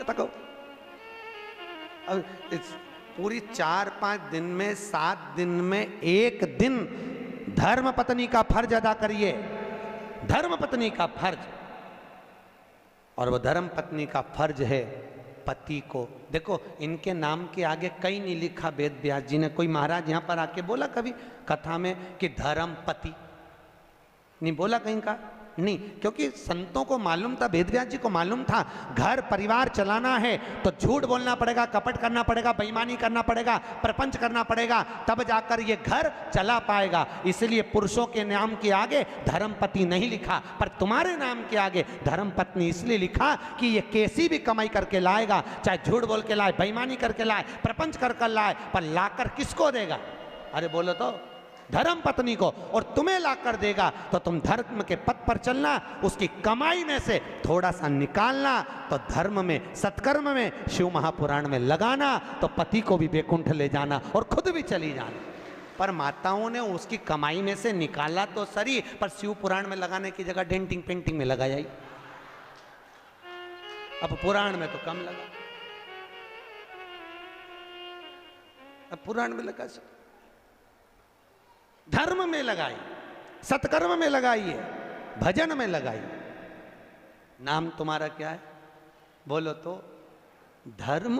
तको। अब इस पूरी 4-5 दिन में 7 दिन में 1 दिन धर्म पत्नी का फर्ज अदा करिए, धर्म पत्नी का फर्ज। और वो धर्म पत्नी का फर्ज है पति को, देखो इनके नाम के आगे कहीं नहीं लिखा वेद व्यास जी ने। कोई महाराज यहां पर आके बोला कभी कथा में कि धर्म पति, नहीं बोला कहीं का, नहीं, क्योंकि संतों को मालूम था, वेद व्यास जी को मालूम था घर परिवार चलाना है तो झूठ बोलना पड़ेगा, कपट करना पड़ेगा, बेईमानी करना पड़ेगा, प्रपंच करना पड़ेगा, तब जाकर ये घर चला पाएगा। इसलिए पुरुषों के नाम के आगे धर्मपति नहीं लिखा, पर तुम्हारे नाम के आगे धर्मपत्नी इसलिए लिखा कि ये कैसी भी कमाई करके लाएगा, चाहे झूठ बोल के लाए, बेईमानी करके लाए, प्रपंच कर लाए, पर लाकर किसको देगा? अरे बोलो तो धर्म पत्नी को। और तुम्हें ला कर देगा तो तुम धर्म के पथ पर चलना, उसकी कमाई में से थोड़ा सा निकालना, तो धर्म में सत्कर्म में शिव महापुराण में लगाना, तो पति को भी बैकुंठ ले जाना और खुद भी चली जाना। पर माताओं ने उसकी कमाई में से निकाला तो सही, पर शिव पुराण में लगाने की जगह डेंटिंग पेंटिंग में लगाया ही। अब पुराण में तो कम लगा, अब पुराण में लगा, धर्म में लगाई, सत्कर्म में लगाइए, भजन में लगाइए। नाम तुम्हारा क्या है बोलो तो? धर्म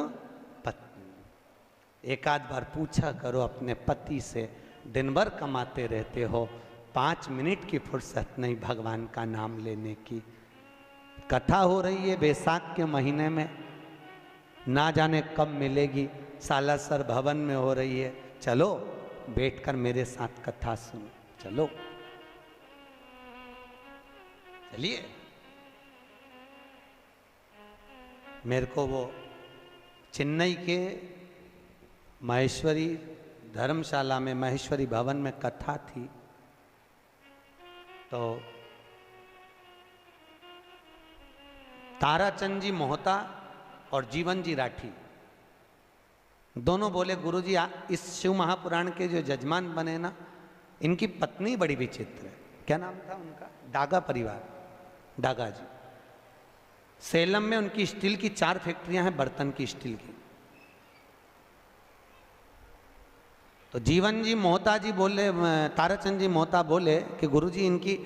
पत्नी। एक आध बार पूछा करो अपने पति से, दिन भर कमाते रहते हो, 5 मिनट की फुर्सत नहीं भगवान का नाम लेने की। कथा हो रही है बैसाख के महीने में, ना जाने कब मिलेगी, सालासर भवन में हो रही है, चलो बैठकर मेरे साथ कथा सुनो, चलो चलिए। मेरे को वो चेन्नई के महेश्वरी धर्मशाला में, महेश्वरी भवन में कथा थी, तो ताराचंद जी मोहता और जीवन जी राठी दोनों बोले गुरुजी इस शिव महापुराण के जो जजमान बने ना, इनकी पत्नी बड़ी विचित्र है। क्या नाम था उनका? डागा परिवार, डागा जी। सेलम में उनकी स्टील की 4 फैक्ट्रियां हैं, बर्तन की स्टील की। तो जीवन जी मोहता जी बोले, ताराचंद जी मोहता बोले कि गुरुजी इनकी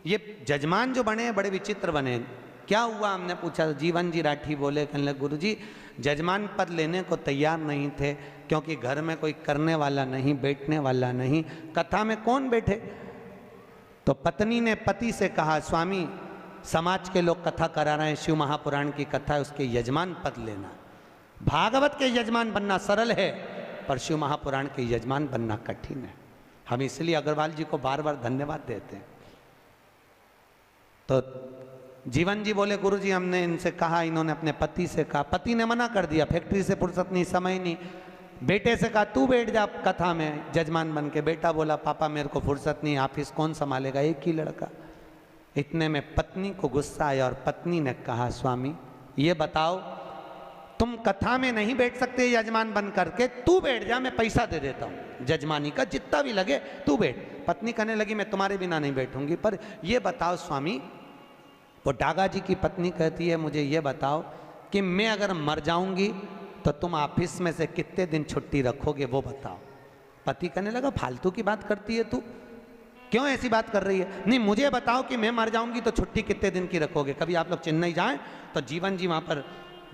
ये जजमान जो बने बड़े विचित्र बने, क्या हुआ? हमने पूछा। जीवन जी राठी बोले, कहने लगे गुरुजी जजमान पद लेने को तैयार नहीं थे, क्योंकि घर में कोई करने वाला नहीं, बैठने वाला नहीं, कथा में कौन बैठे? तो पत्नी ने पति से कहा, स्वामी समाज के लोग कथा करा रहे हैं, शिव महापुराण की कथा है, उसके यजमान पद लेना। भागवत के यजमान बनना सरल है, पर शिव महापुराण के यजमान बनना कठिन है। हम इसलिए अग्रवाल जी को बार बार धन्यवाद देते हैं। तो जीवन जी बोले गुरुजी हमने इनसे कहा, इन्होंने अपने पति से कहा, पति ने मना कर दिया, फैक्ट्री से फुर्सत नहीं, समय नहीं। बेटे से कहा तू बैठ जा कथा में जजमान बन के। बेटा बोला पापा मेरे को फुर्सत नहीं, ऑफिस कौन संभालेगा, एक ही लड़का। इतने में पत्नी को गुस्सा आया और पत्नी ने कहा, स्वामी ये बताओ तुम कथा में नहीं बैठ सकते यजमान बन करके, तू बैठ जा, मैं पैसा दे देता हूँ जजमानी का, जितना भी लगे तू बैठ। पत्नी कहने लगी मैं तुम्हारे बिना नहीं बैठूंगी, पर ये बताओ स्वामी, वो डागा जी की पत्नी कहती है मुझे ये बताओ कि मैं अगर मर जाऊंगी तो तुम ऑफिस में से कितने दिन छुट्टी रखोगे, वो बताओ। पति कहने लगा फालतू की बात करती है तू, क्यों ऐसी बात कर रही है? नहीं मुझे बताओ कि मैं मर जाऊंगी तो छुट्टी कितने दिन की रखोगे। कभी आप लोग चेन्नई जाएं तो जीवन जी वहाँ पर,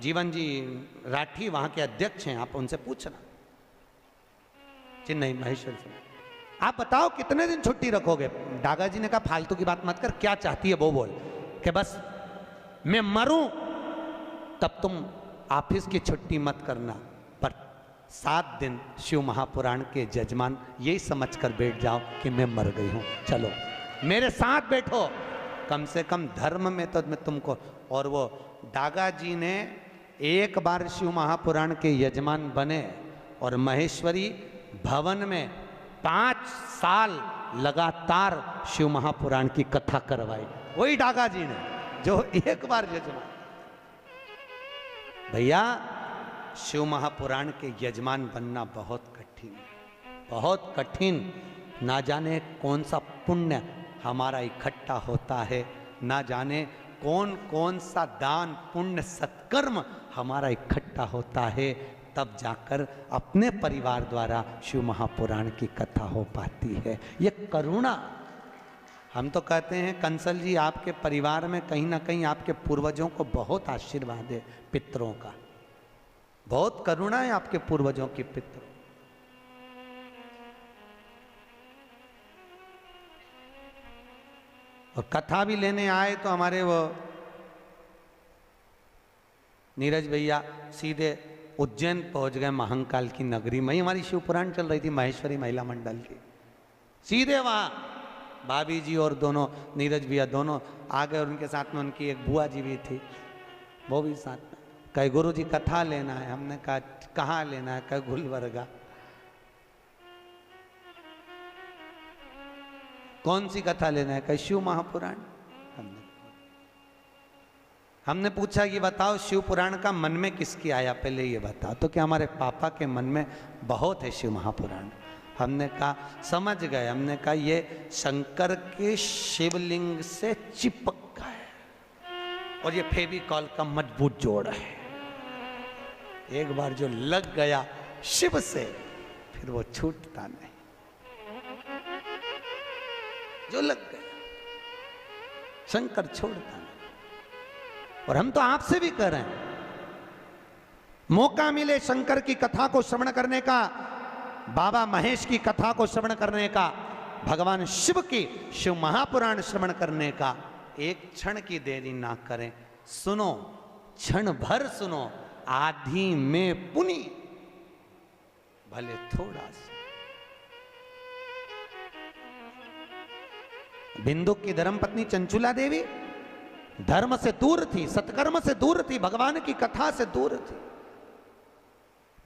जीवन जी राठी वहाँ के अध्यक्ष हैं, आप उनसे पूछना, चेन्नई महेश्वर से, आप बताओ कितने दिन छुट्टी रखोगे। डागा जी ने कहा फालतू की बात मत कर, क्या चाहती है वो बोल, कि बस मैं मरूं तब तुम ऑफिस की छुट्टी मत करना, पर 7 दिन शिव महापुराण के जजमान यही समझकर बैठ जाओ कि मैं मर गई हूं, चलो मेरे साथ बैठो, कम से कम धर्म में तो मैं तुमको। और वो डागा जी ने एक बार शिव महापुराण के यजमान बने और महेश्वरी भवन में 5 साल लगातार शिव महापुराण की कथा करवाई, वही डागा जी ने जो एक बार यजमान। भैया शिव महापुराण के यजमान बनना बहुत कठिन है, बहुत कठिन। ना जाने कौन सा पुण्य हमारा इकट्ठा होता है, ना जाने कौन कौन सा दान पुण्य सत्कर्म हमारा इकट्ठा होता है, तब जाकर अपने परिवार द्वारा शिव महापुराण की कथा हो पाती है। ये करुणा, हम तो कहते हैं कंसल जी आपके परिवार में कहीं ना कहीं आपके पूर्वजों को बहुत आशीर्वाद है, पितरों का बहुत करुणा है आपके पूर्वजों की पितरों। और कथा भी लेने आए तो हमारे वो नीरज भैया सीधे उज्जैन पहुंच गए, महाकाल की नगरी में। हमारी शिव पुराण चल रही थी महेश्वरी महिला मंडल की, सीधे वहां भाभी जी और दोनों नीरज भैया दोनों आ गए, और उनके साथ में उनकी एक बुआ जी भी थी, वो भी साथ में। कहे गुरु जी कथा लेना है। हमने कहा कहाँ लेना है? कहे गुलबर्गा। कौन सी कथा लेना है? कहे शिव महापुराण। हमने पूछा ये बताओ शिव पुराण का मन में किसकी आया, पहले ये बताओ। तो क्या हमारे पापा के मन में बहुत है शिव महापुराण। हमने कहा समझ गए। हमने कहा ये शंकर के शिवलिंग से चिपक गया है और ये फेविकॉल का मजबूत जोड़ है। एक बार जो लग गया शिव से फिर वो छूटता नहीं। जो लग गया शंकर छोड़ता नहीं। और हम तो आपसे भी कर रहे हैं, मौका मिले शंकर की कथा को श्रवण करने का, बाबा महेश की कथा को श्रवण करने का, भगवान शिव की शिव महापुराण श्रवण करने का, एक क्षण की देरी ना करें। सुनो, क्षण भर सुनो, आधी में पुनि भले थोड़ा सा। बिंदुक की धर्मपत्नी चंचुला देवी धर्म से दूर थी, सत्कर्म से दूर थी, भगवान की कथा से दूर थी।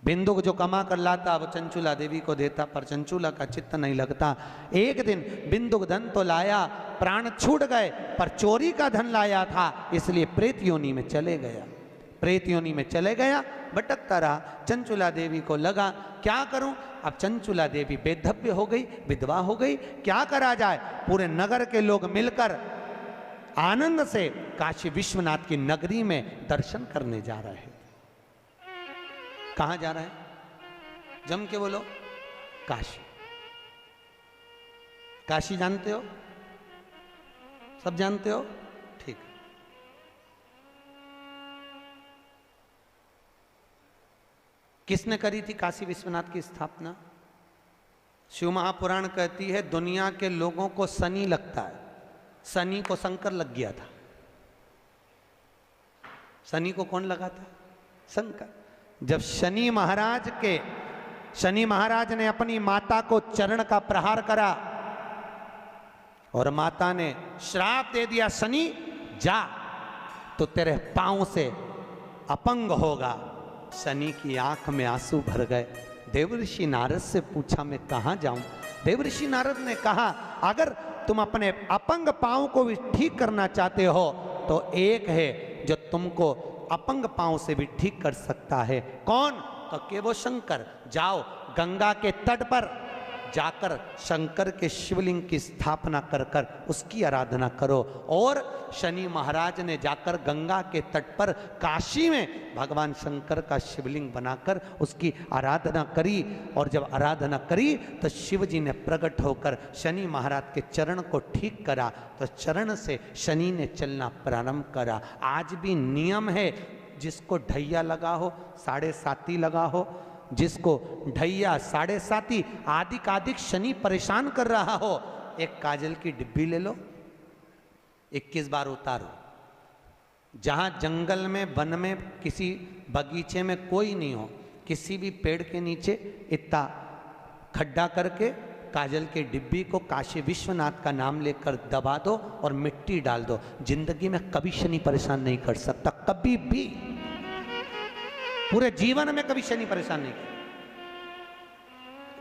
बिंदुक जो कमा कर लाता वो चंचुला देवी को देता, पर चंचुला का चित्त नहीं लगता। एक दिन बिंदुक धन तो लाया, प्राण छूट गए, पर चोरी का धन लाया था, इसलिए प्रेत योनि में चले गया। प्रेत योनि में चले गया, भटकता रहा। चंचुला देवी को लगा क्या करूं, अब चंचुला देवी बेधव्य हो गई, विधवा हो गई, क्या करा जाए। पूरे नगर के लोग मिलकर आनंद से काशी विश्वनाथ की नगरी में दर्शन करने जा रहे हैं। कहां जा रहे हैं? जम के बोलो। काशी। काशी जानते हो? सब जानते हो? ठीक। किसने करी थी काशी विश्वनाथ की स्थापना? शिव महापुराण कहती है दुनिया के लोगों को शनि लगता है, शनि को शंकर लग गया था। शनि को कौन लगा था? शंकर। जब शनि महाराज ने अपनी माता को चरण का प्रहार करा और माता ने श्राप दे दिया, शनि जा तो तेरे पांव से अपंग होगा। शनि की आंख में आंसू भर गए। देवर्षि नारद से पूछा मैं कहां जाऊं? देवर्षि नारद ने कहा अगर तुम अपने अपंग पांव को भी ठीक करना चाहते हो तो एक है जो तुमको अपंग पांव से भी ठीक कर सकता है। कौन? तो के वो शंकर। जाओ गंगा के तट पर जाकर शंकर के शिवलिंग की स्थापना कर कर उसकी आराधना करो। और शनि महाराज ने जाकर गंगा के तट पर काशी में भगवान शंकर का शिवलिंग बनाकर उसकी आराधना करी। और जब आराधना करी तो शिव जी ने प्रकट होकर शनि महाराज के चरण को ठीक करा, तो चरण से शनि ने चलना प्रारंभ करा। आज भी नियम है, जिसको ढैया लगा हो, 7.5 लगा हो, जिसको ढैया 7.5 आदिक शनि परेशान कर रहा हो, एक काजल की डिब्बी ले लो, 21 बार उतारो। जहां जंगल में, वन में, किसी बगीचे में कोई नहीं हो, किसी भी पेड़ के नीचे इतना खड्डा करके काजल की डिब्बी को काशी विश्वनाथ का नाम लेकर दबा दो और मिट्टी डाल दो। जिंदगी में कभी शनि परेशान नहीं कर सकता, कभी भी, पूरे जीवन में कभी शनि परेशान नहीं किया।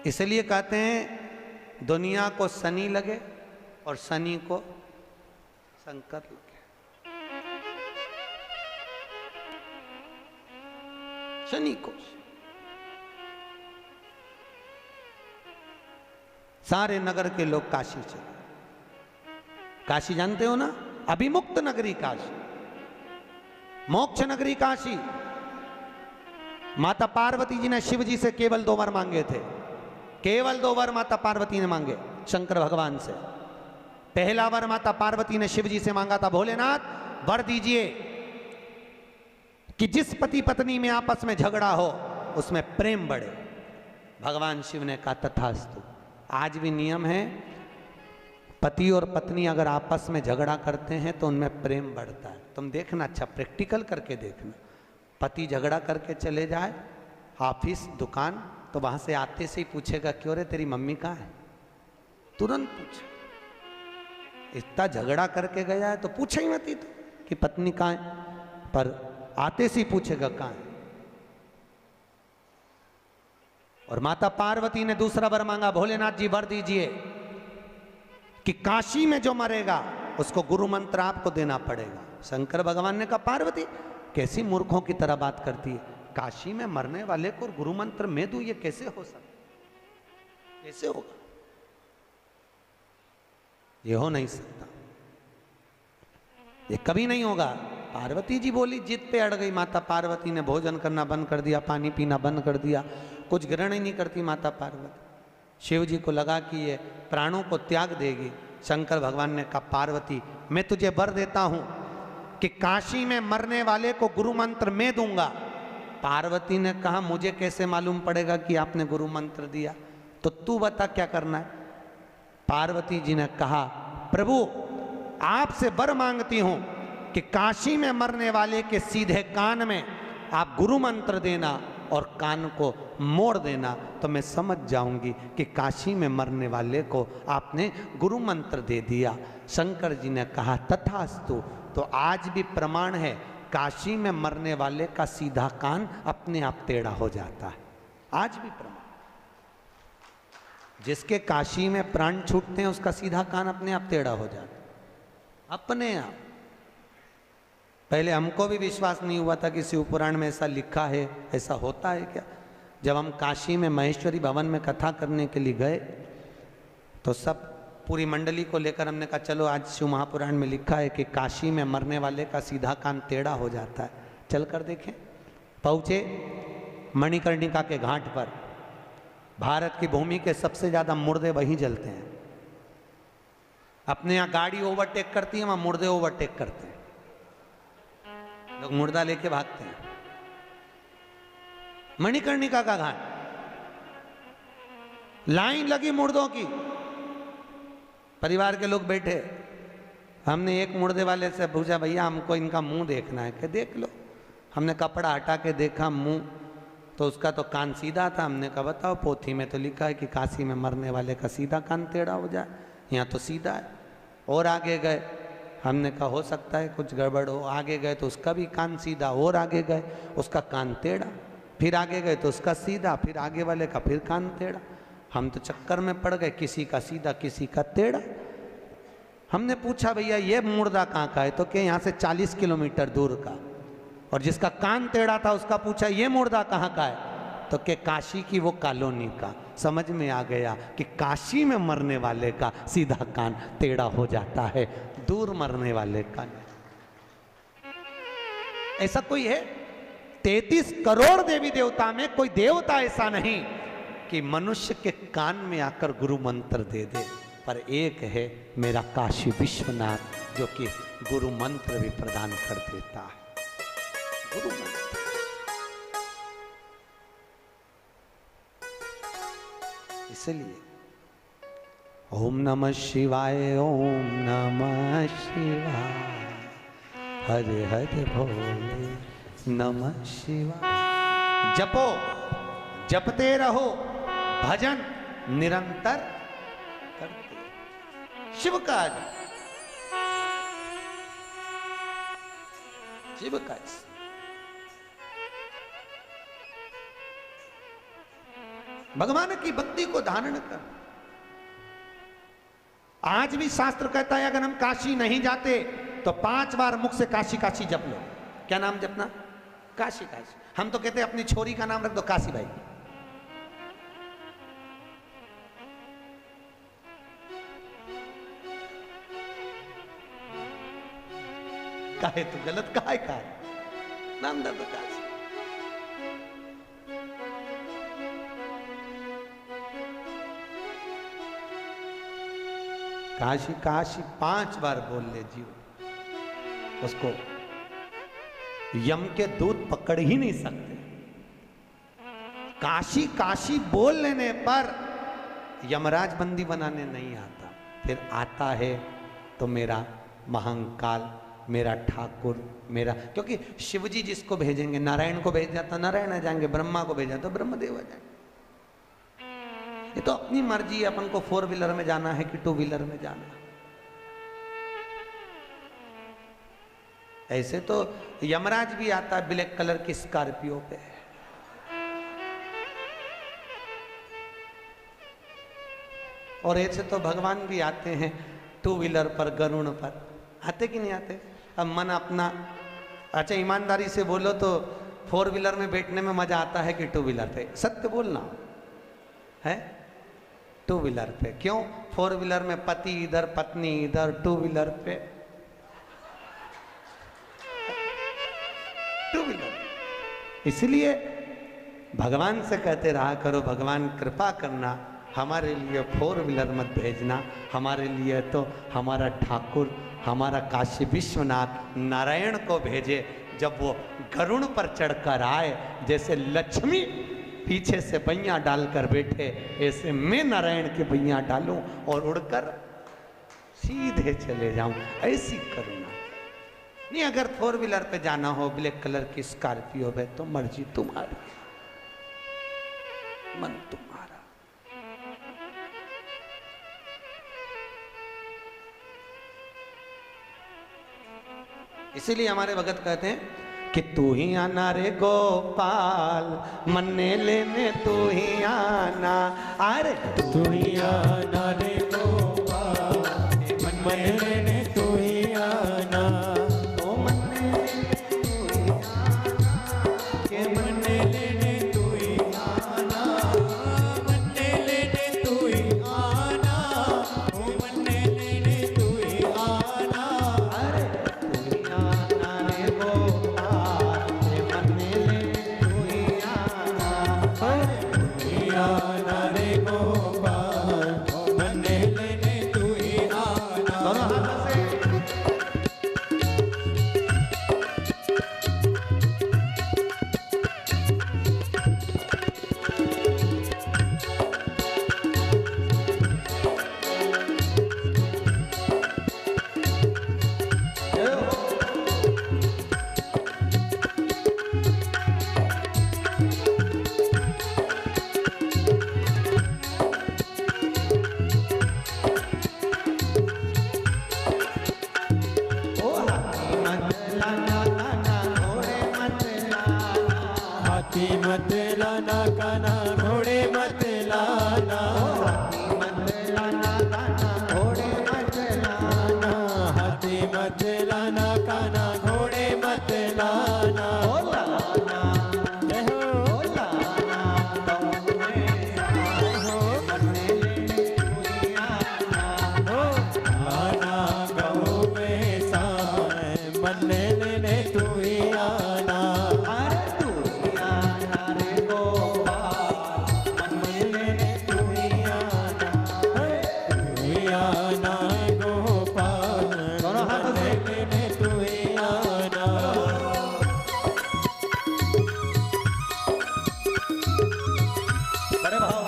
इसलिए कहते हैं दुनिया को शनि लगे और शनि को शंकर लगे। शनि को सारे नगर के लोग काशी चले। काशी जानते हो ना? अभिमुक्त नगरी काशी। मोक्ष नगरी काशी। माता पार्वती जी ने शिव जी से केवल 2 वर मांगे थे, केवल 2 वर माता पार्वती ने मांगे शंकर भगवान से। पहला वर माता पार्वती ने शिव जी से मांगा था, भोलेनाथ वर दीजिए कि जिस पति पत्नी में आपस में झगड़ा हो उसमें प्रेम बढ़े। भगवान शिव ने कहा तथास्तु। आज भी नियम है, पति और पत्नी अगर आपस में झगड़ा करते हैं तो उनमें प्रेम बढ़ता है। तुम देखना, अच्छा प्रैक्टिकल करके देखना। पति झगड़ा करके चले जाए ऑफिस दुकान, तो वहां से आते से ही पूछेगा क्यों रे तेरी मम्मी कहाँ है, तुरंत पूछे। इतना झगड़ा करके गया है तो पूछे ही मत ही तो कि पत्नी कहाँ है, पर आते से ही पूछेगा कहाँ है। और माता पार्वती ने दूसरा वर मांगा, भोलेनाथ जी वर दीजिए कि काशी में जो मरेगा उसको गुरु मंत्र आपको देना पड़ेगा। शंकर भगवान ने कहा पार्वती कैसी मूर्खों की तरह बात करती है, काशी में मरने वाले को गुरु मंत्र मैं दूं, ये कैसे हो सकता, कैसे होगा, ये हो नहीं सकता, ये कभी नहीं होगा। पार्वती जी बोली, जिद पे अड़ गई माता पार्वती ने। भोजन करना बंद कर दिया, पानी पीना बंद कर दिया, कुछ ग्रहण ही नहीं करती माता पार्वती। शिव जी को लगा कि ये प्राणों को त्याग देगी। शंकर भगवान ने कहा पार्वती मैं तुझे वर देता हूं कि काशी में मरने वाले को गुरु मंत्र मैं दूंगा। पार्वती ने कहा मुझे कैसे मालूम पड़ेगा कि आपने गुरु मंत्र दिया, तो तू बता क्या करना है। पार्वती जी ने कहा प्रभु आपसे वर मांगती हूं कि काशी में मरने वाले के सीधे कान में आप गुरु मंत्र देना और कान को मोड़ देना, तो मैं समझ जाऊंगी कि काशी में मरने वाले को आपने गुरु मंत्र दे दिया। शंकर जी ने कहा तथास्तु। तो आज भी प्रमाण है, काशी में मरने वाले का सीधा कान अपने आप टेढ़ा हो जाता है। आज भी प्रमाण, जिसके काशी में प्राण छूटते हैं उसका सीधा कान अपने आप टेढ़ा हो जाता है, अपने आप। पहले हमको भी विश्वास नहीं हुआ था कि शिव पुराण में ऐसा लिखा है, ऐसा होता है क्या। जब हम काशी में महेश्वरी भवन में कथा करने के लिए गए तो सब पूरी मंडली को लेकर हमने कहा चलो आज शिव महापुराण में लिखा है कि काशी में मरने वाले का सीधा कान टेढ़ा हो जाता है, चल कर देखें। पहुँचे मणिकर्णिका के घाट पर। भारत की भूमि के सबसे ज़्यादा मुर्दे वहीं जलते हैं। अपने यहाँ गाड़ी ओवरटेक करती है, वहाँ मुर्दे ओवरटेक करते हैं, लोग मुर्दा लेके भागते हैं। मणिकर्णिका का घाट, लाइन लगी मुर्दों की, परिवार के लोग बैठे। हमने एक मुर्दे वाले से पूछा भैया हमको इनका मुंह देखना है, कि देख लो। हमने कपड़ा हटा के देखा मुंह, तो उसका तो कान सीधा था। हमने कहा बताओ पोथी में तो लिखा है कि काशी में मरने वाले का सीधा कान टेढ़ा हो जाए, यहाँ तो सीधा है। और आगे गए, हमने कहा हो सकता है कुछ गड़बड़ हो। आगे गए तो उसका भी कान सीधा, और आगे गए उसका कान टेढ़ा, फिर आगे गए तो उसका सीधा, फिर आगे वाले का फिर कान टेढ़ा। हम तो चक्कर में पड़ गए, किसी का सीधा किसी का टेढ़ा। हमने पूछा भैया ये मुर्दा कहाँ का है, तो क्या यहाँ से 40 किलोमीटर दूर का। और जिसका कान टेढ़ा था उसका पूछा ये मुर्दा कहाँ का है, तो क्या काशी की वो कॉलोनी का। समझ में आ गया कि काशी में मरने वाले का सीधा कान टेढ़ा हो जाता है, दूर मरने वाले का नहीं। ऐसा कोई है? 33 करोड़ देवी देवता में कोई देवता ऐसा नहीं कि मनुष्य के कान में आकर गुरु मंत्र दे दे, पर एक है मेरा काशी विश्वनाथ जो कि गुरु मंत्र भी प्रदान कर देता है। गुरु मंत्र। इसलिए ओम नमः शिवाय, ओम नमः शिवाय, हरे हरे भोले नमः शिवाय। जपो, जपते रहो, भजन निरंतर करते। शिव का शिव का भगवान की भक्ति को धारण कर। आज भी शास्त्र कहता है अगर हम काशी नहीं जाते तो 5 बार मुख से काशी काशी जप लो। क्या नाम जपना? काशी काशी। हम तो कहते हैं अपनी छोरी का नाम रख दो काशी भाई। काहे तू गलत काहे का? नामदेव प्रकाश। काशी काशी 5 बार बोल ले जीव, उसको यम के दूत पकड़ ही नहीं सकते। काशी काशी बोल लेने पर यमराज बंदी बनाने नहीं आता, फिर आता है तो मेरा महाकाल, मेरा ठाकुर, मेरा, क्योंकि शिवजी जिसको भेजेंगे, नारायण को भेजा तो नारायण आ जाएंगे, ब्रह्मा को भेजा तो ब्रह्मदेव आ जाएंगे। ये तो अपनी मर्जी है, अपन को 4 व्हीलर में जाना है कि 2 व्हीलर में जाना है। ऐसे तो यमराज भी आता है ब्लैक कलर की स्कॉर्पियो पे, और ऐसे तो भगवान भी आते हैं 2 व्हीलर पर, गरुड़ पर। आते कि नहीं आते? अब मन अपना, अच्छा ईमानदारी से बोलो तो 4 व्हीलर में बैठने में मजा आता है कि 2 व्हीलर पे? सत्य बोलना है, 2 व्हीलर पे। क्यों? 4 व्हीलर में पति इधर पत्नी इधर, 2 व्हीलर पे 2 व्हीलर। इसलिए भगवान से कहते रहा करो, भगवान कृपा करना, हमारे लिए 4 व्हीलर मत भेजना, हमारे लिए तो हमारा ठाकुर, हमारा काशी विश्वनाथ नारायण को भेजे। जब वो गरुड़ पर चढ़कर आए, जैसे लक्ष्मी पीछे से बैया डालकर बैठे, ऐसे मैं नारायण के बैया डालूं और उड़कर सीधे चले जाऊं, ऐसी करुणा। नहीं, अगर 4 व्हीलर पे जाना हो, ब्लैक कलर की स्कॉर्पियो पे, तो मर्जी तुम्हारी, मन तुम्हारा। इसीलिए हमारे भगत कहते हैं कि तू ही आना रे गोपाल, मन्ने लेने तू ही आना। अरे तू ही आना रे गोपाल, मन्ने लेने तू ही आना। ओ मन्ने लेने तू ही आना, के मन्ने लेने तू ही आना, मन्ने लेने तू ही आना, ओ मन्ने लेने तू ही आना। अरे तू ही आना रे गोपाल, मन्ने लेने तू ही आना। तू ही आना रे गोपाल, मन्ने लेने तू ही आना। दोनों हाथों से हाथी मत लाना काना घोड़े मत लाना, हाथी मत लाना काना घोड़े मत लाना। आना गऊ में साए, मन्ने लेने तू ही आना। आना गोपाल, मन्ने लेने तू ही आना। बड़े भाव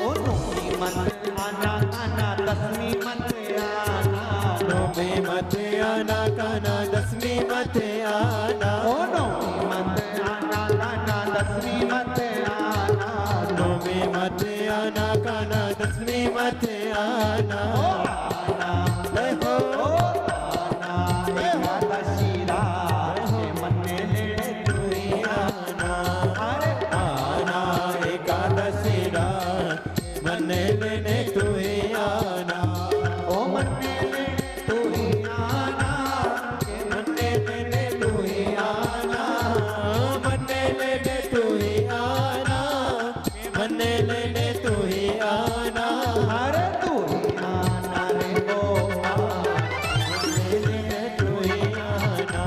नौमी मत आना काना दसवीं मत आना। नौमी मत आना काना दसवीं मत आना। आना एकादशी रात, मन्ने लेने तू ही आना, ओ मन्ने लेने तू ही आना, के मन्ने लेने तू ही आना, मन्ने लेने तू ही आना, के मन्ने लेने तू ही आना, अरे तू ही आना रे गोपाल, मन्ने लेने तू ही आना,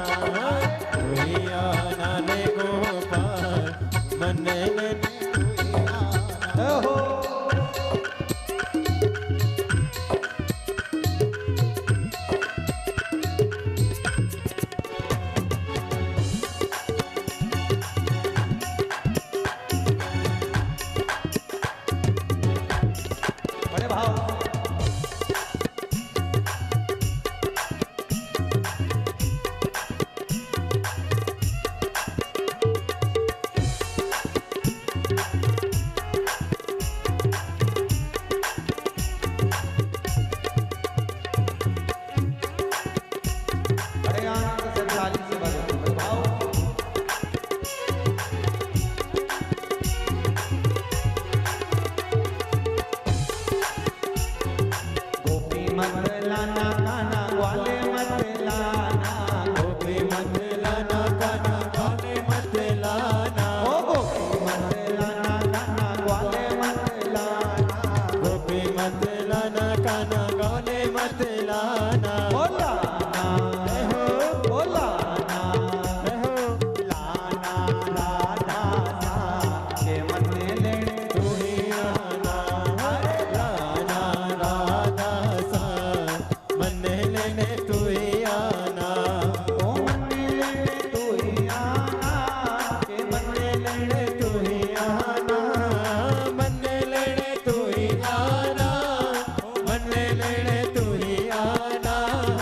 तू ही आना रे गोपाल, मन्ने लेने तू ही आना। हो बड़े भाव बड़े आनंद से ताली से बजाते बड़े भाव गोपी मत लाना काना ग्वाले मत लाना, गोपी मत लाना काना गाने मत लाना, ओ गोपी मत लाना काना ग्वाले मत लाना, गोपी मत लाना काना गाने मत लाना, बोला ना हो बोला ना हो लाना लाना सा के मन्ने लेने तू ही आना, लाना राधा सा मन्ने लेने तू ही आना, ओ मन्ने लेने तू ही आना के मन्ने लेने तू ही आना, मन्ने लेने तू ही आना, मन्ने लेने तू ही आना,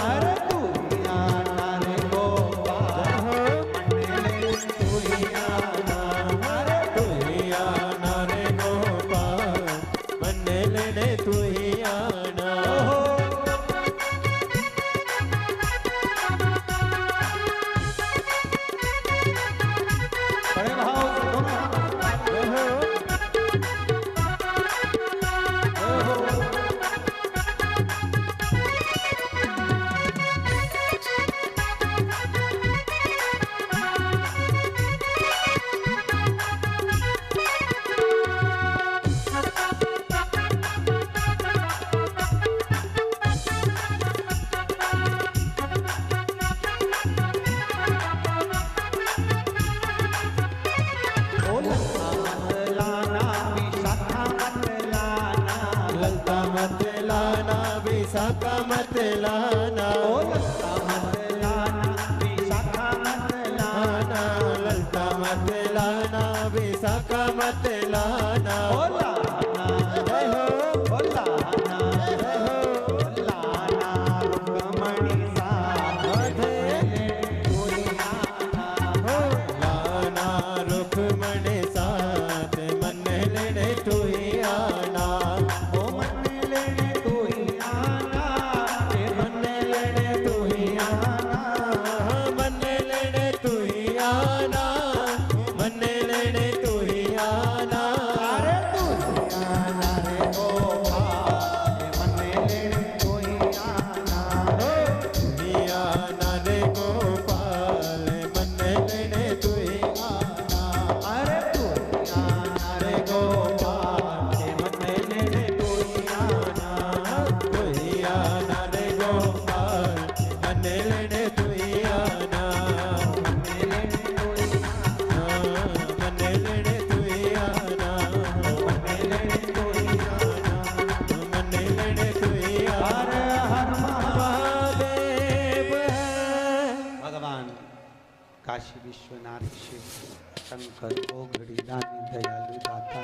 अरे तू ही आना रे गोपाल, हो मन्ने लेने तू ही आना, अरे तू ही आना रे गोपाल, मन्ने लेने तू ही आना। ओहो बड़े भाव से दोनों ओहो ओ ललता मत लाना विशाखा मत लाना, ललता मत लाना विशाखा मत लाना, ओ ललता मत लाना विशाखा मत लाना, लाना ललता मत लाना विशाखा मत लाना, ओ लाना जय हो ओ लाना जय हो ओ लाना रुक्मणी सा राधे तू ही आना, हो लाना रुक्मणी साथ मन्ने लेने तू ही आना, ओ मन्ने लेने तू ही आना के मन्ने लेने तू ही आना, मन्ने लेने तू ही आना, मन्ने लेने तू ही आना, अरे तू ही आना रे गोपाल के मन्ने लेने तू ही आना, आना रे गोपाल मन्ने लेने तू ही आना, अरे तू ही आना रे गोपाल के मन्ने लेने तू ही आना, तू ही आना रे गोपाल मन्ने लेने तू ही आना, मन्ने लेने तू ही आना, मन्ने लेने तू ही आना, मन्ने लेने तू ही आना, मन्ने लेने तू ही हर आना। हर महादेव भगवान काशी विश्वनाथ शिव शंकर ओघड़ी दानी दयालु दाता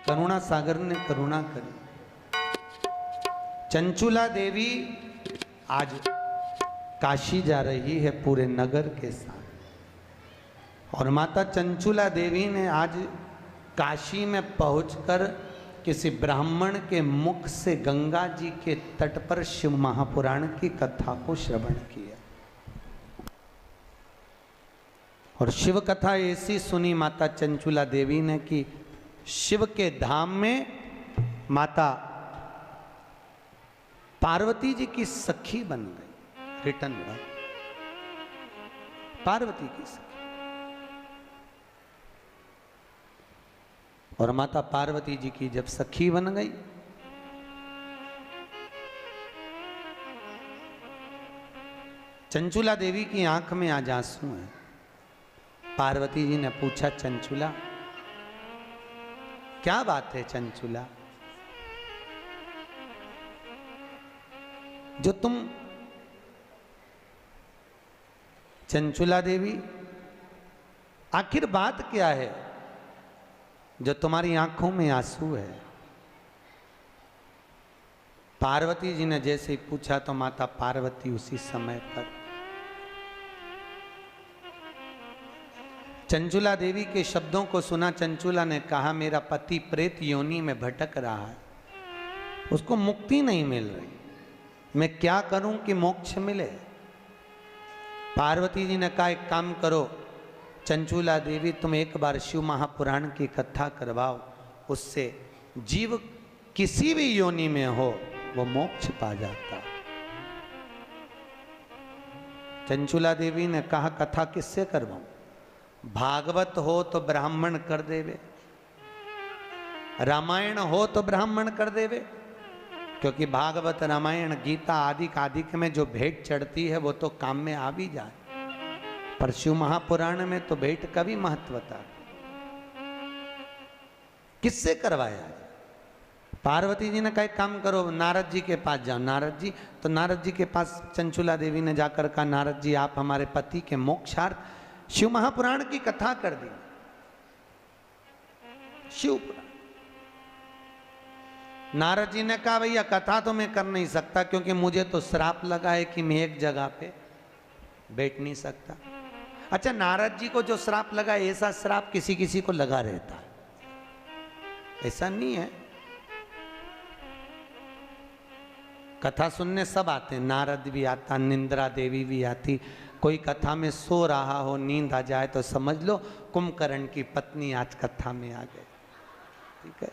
करुणा सागर ने करुणा करी। चंचुला देवी आज काशी जा रही है पूरे नगर के साथ और माता चंचुला देवी ने आज काशी में पहुंचकर किसी ब्राह्मण के मुख से गंगा जी के तट पर शिव महापुराण की कथा को श्रवण किया। और शिव कथा ऐसी सुनी माता चंचुला देवी ने कि शिव के धाम में माता पार्वती जी की सखी बन गई। रिटर्न पार्वती की सखी। और माता पार्वती जी की जब सखी बन गई, चंचुला देवी की आंख में आज आंसू है। पार्वती जी ने पूछा, चंचुला क्या बात है चंचुला, जो तुम चंचुला देवी आखिर बात क्या है जो तुम्हारी आंखों में आंसू है? पार्वती जी ने जैसे ही पूछा तो माता पार्वती उसी समय पर चंचुला देवी के शब्दों को सुना। चंचुला ने कहा, मेरा पति प्रेत योनि में भटक रहा है, उसको मुक्ति नहीं मिल रही, मैं क्या करूं कि मोक्ष मिले? पार्वती जी ने कहा, एक काम करो चंचुला देवी, तुम एक बार शिव महापुराण की कथा करवाओ, उससे जीव किसी भी योनि में हो वो मोक्ष पा जाता। चंचुला देवी ने कहा, कथा किससे करवाऊं? भागवत हो तो ब्राह्मण कर देवे, रामायण हो तो ब्राह्मण कर देवे, क्योंकि भागवत रामायण गीता आदि आदिक में जो भेंट चढ़ती है वो तो काम में आ भी जाए, पर शिव महापुराण में तो भेंट का भी महत्वता। किससे करवाया? पार्वती जी ने कहा, काम करो नारद जी के पास जाओ। नारद जी, तो नारद जी के पास चंचुला देवी ने जाकर कहा, नारद जी आप हमारे पति के मोक्षार्थ शिव महापुराण की कथा कर दी। शिव पुराण। नारद जी ने कहा, भैया कथा तो मैं कर नहीं सकता, क्योंकि मुझे तो श्राप लगा है कि मैं एक जगह पे बैठ नहीं सकता। अच्छा, नारद जी को जो श्राप लगा, ऐसा श्राप किसी किसी को लगा रहता है, ऐसा नहीं है। कथा सुनने सब आते हैं, नारद भी आता, निंद्रा देवी भी आती। कोई कथा में सो रहा हो, नींद आ जाए तो समझ लो कुंभकर्ण की पत्नी आज कथा में आ गई, ठीक है।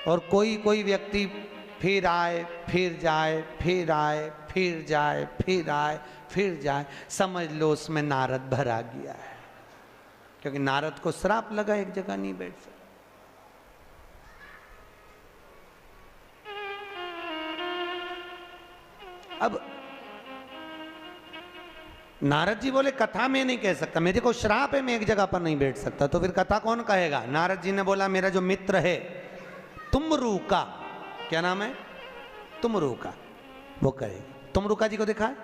और कोई कोई व्यक्ति फिर आए फिर जाए, फिर आए फिर जाए, फिर आए फिर जाए, समझ लो उसमें नारद भरा गया है, क्योंकि नारद को श्राप लगा, एक जगह नहीं बैठ सकता। अब नारद जी बोले, कथा में नहीं कह सकता, मेरे को श्राप है, मैं एक जगह पर नहीं बैठ सकता, तो फिर कथा कौन कहेगा? नारद जी ने बोला, मेरा जो मित्र है तुमरुका, क्या नाम है? तुमरुका, वो कहेगा। तुमरुका जी को देखा है?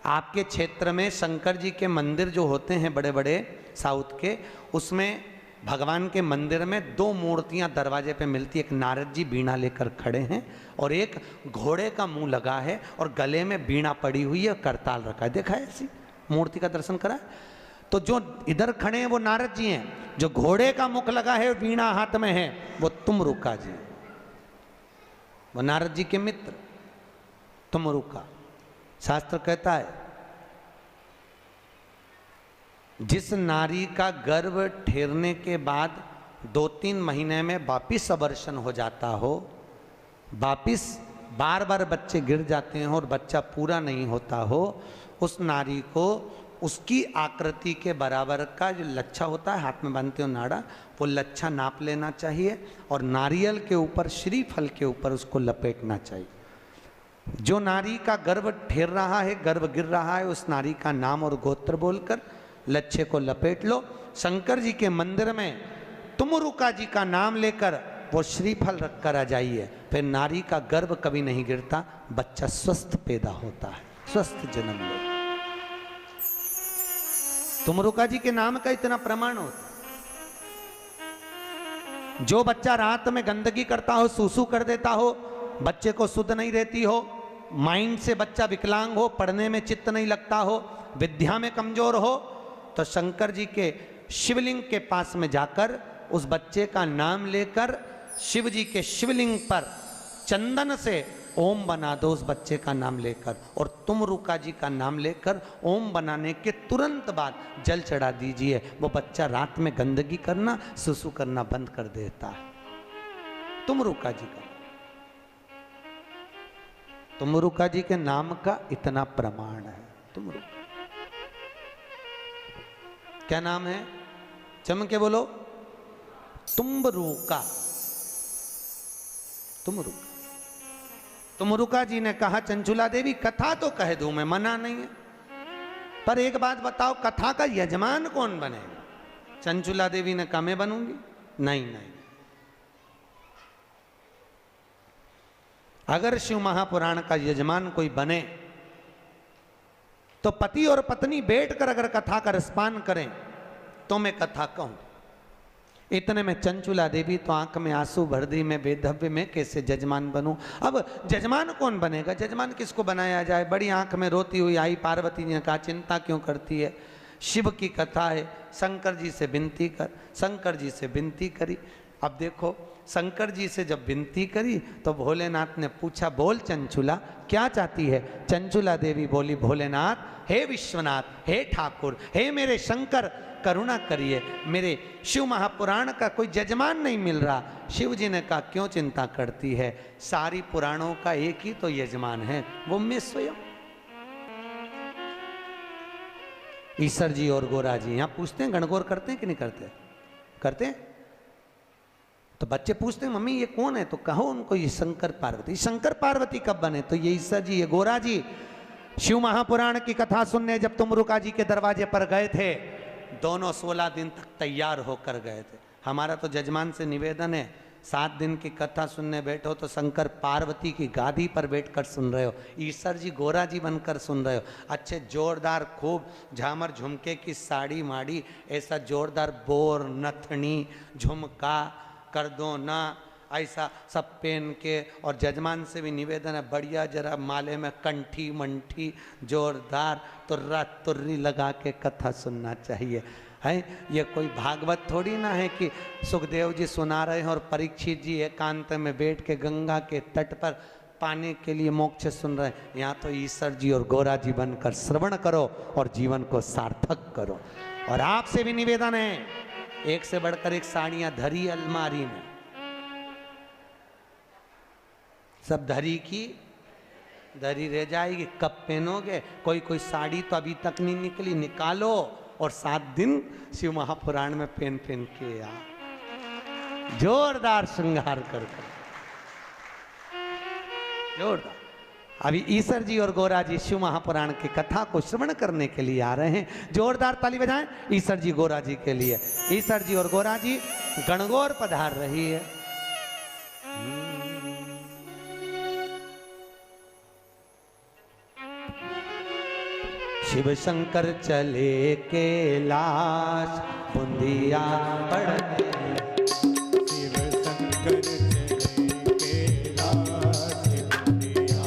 आपके क्षेत्र में शंकर जी के मंदिर जो होते हैं बड़े बड़े साउथ के, उसमें भगवान के मंदिर में दो मूर्तियां दरवाजे पे मिलती है। एक नारद जी बीणा लेकर खड़े हैं और एक घोड़े का मुंह लगा है और गले में बीणा पड़ी हुई है, करताल रखा है। देखा है ऐसी मूर्ति का दर्शन करा है? तो जो इधर खड़े हैं वो नारद जी हैं, जो घोड़े का मुख लगा है बीणा हाथ में है वो तुमरुका जी, वो नारद जी के मित्र तुमरुका। शास्त्र कहता है, जिस नारी का गर्भ ठहरने के बाद 2-3 महीने में वापिस अबॉर्शन हो जाता हो, वापिस बार बार बच्चे गिर जाते हैं और बच्चा पूरा नहीं होता हो, उस नारी को उसकी आकृति के बराबर का जो लच्छा होता है, हाथ में बांधते हो नाड़ा, वो लच्छा नाप लेना चाहिए और नारियल के ऊपर, श्रीफल के ऊपर उसको लपेटना चाहिए। जो नारी का गर्भ ठहर रहा है, गर्भ गिर रहा है, उस नारी का नाम और गोत्र बोलकर लच्छे को लपेट लो। शंकर जी के मंदिर में तुमरुका जी का नाम लेकर वो श्रीफल रख कर आ जाइए, फिर नारी का गर्भ कभी नहीं गिरता, बच्चा स्वस्थ पैदा होता है, स्वस्थ जन्म ले। तुमरुका जी के नाम का इतना प्रमाण होता। जो बच्चा रात में गंदगी करता हो, सूसू कर देता हो, बच्चे को सुध नहीं रहती हो, माइंड से बच्चा विकलांग हो, पढ़ने में चित्त नहीं लगता हो, विद्या में कमजोर हो, तो शंकर जी के शिवलिंग के पास में जाकर उस बच्चे का नाम लेकर शिव जी के शिवलिंग पर चंदन से ओम बना दो उस बच्चे का नाम लेकर, और तुम रुका जी का नाम लेकर ओम बनाने के तुरंत बाद जल चढ़ा दीजिए। वो बच्चा रात में गंदगी करना, सुसु करना बंद कर देता है। तुम रुका जी का, तुम रुका जी के नाम का इतना प्रमाण है। तुम रुका, क्या नाम है? चम के बोलो, तुम रुका, तुम रुका। तुम रुका जी ने कहा चंचुला देवी कथा तो कह दूं मैं, मना नहीं है, पर एक बात बताओ कथा का यजमान कौन बनेगा? चंचुला देवी ने कहा मैं बनूंगी। नहीं नहीं, अगर शिव महापुराण का यजमान कोई बने तो पति और पत्नी बैठकर अगर कथा का रसपान करें तो मैं कथा कहूं। इतने में चंचुला देवी तो आंख में आंसू भर दी, मैं बेधव्य में कैसे जजमान बनूं। अब जजमान कौन बनेगा? जजमान किसको बनाया जाए? बड़ी आंख में रोती हुई आई पार्वती ने कहा चिंता क्यों करती है, शिव की कथा है, शंकर जी से विनती कर। शंकर जी से विनती करी। अब देखो शंकर जी से जब विनती करी तो भोलेनाथ ने पूछा बोल चंचुला क्या चाहती है? चंचुला देवी बोली भोलेनाथ हे विश्वनाथ, हे ठाकुर, हे मेरे शंकर करुणा करिए, मेरे शिव महापुराण का कोई जजमान नहीं मिल रहा। शिव जी ने कहा क्यों चिंता करती है, सारी पुराणों का एक ही तो यजमान है, वो मैं स्वयं। ईश्वर जी और गोरा जी यहां पूछते हैं गणगौर करते हैं कि नहीं करते? करते हैं। तो बच्चे पूछते हैं मम्मी ये कौन है? तो कहो उनको ये शंकर पार्वती। शंकर पार्वती कब बने? तो ये ईश्वर जी, ये गोरा जी शिव महापुराण की कथा सुनने जब तुम रुका जी के दरवाजे पर गए थे, दोनों 16 दिन तक तैयार होकर गए थे। हमारा तो जजमान से निवेदन है 7 दिन की कथा सुनने बैठो तो शंकर पार्वती की गादी पर बैठकर सुन रहे हो, ईश्वर जी गोरा जी बनकर सुन रहे हो। अच्छे जोरदार खूब झामर झुमके की साड़ी माड़ी, ऐसा जोरदार बोर नथनी झुमका कर दो ना, ऐसा सब पहन के। और जजमान से भी निवेदन है बढ़िया जरा माले में कंठी मंठी जोरदार तुर्रा तुर्री लगा के कथा सुनना चाहिए है। ये कोई भागवत थोड़ी ना है कि सुखदेव जी सुना रहे हैं और परीक्षित जी एकांत में बैठ के गंगा के तट पर पाने के लिए मोक्ष सुन रहे हैं। यहाँ तो ईश्वर जी और गोरा जी बनकर श्रवण करो और जीवन को सार्थक करो। और आपसे भी निवेदन है, एक से बढ़कर एक साड़ियां धरी अलमारी में, सब धरी की धरी रह जाएगी, कब पहनोगे? कोई कोई साड़ी तो अभी तक नहीं निकली, निकालो और 7 दिन शिव महापुराण में पहन पहन के यार जोरदार श्रृंगार कर जोरदार। अभी ईश्वर जी और गोरा जी शिव महापुराण की कथा को श्रवण करने के लिए आ रहे हैं। जोरदार ताली बजाएं ईश्वर जी गोरा जी के लिए। ईश्वर जी और गोरा जी गणगौर पधार रही है। शिव शंकर चले कैलाश बुंदिया पड़ने, शिव शंकर चले कैलाश बुंदिया।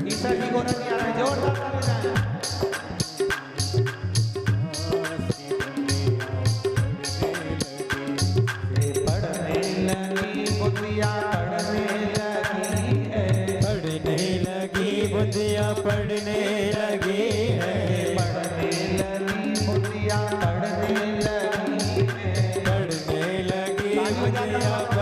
ईश्वर जी गोरा जी आ रहे हैं, जोरदार ताली बजाएं। पढ़ने लगी बुंदिया पढ़ने लगी है, पढ़ने लगी बुंदिया पढ़ने लगी है, पढ़ने लगी पढ़ने लगी बुंदिया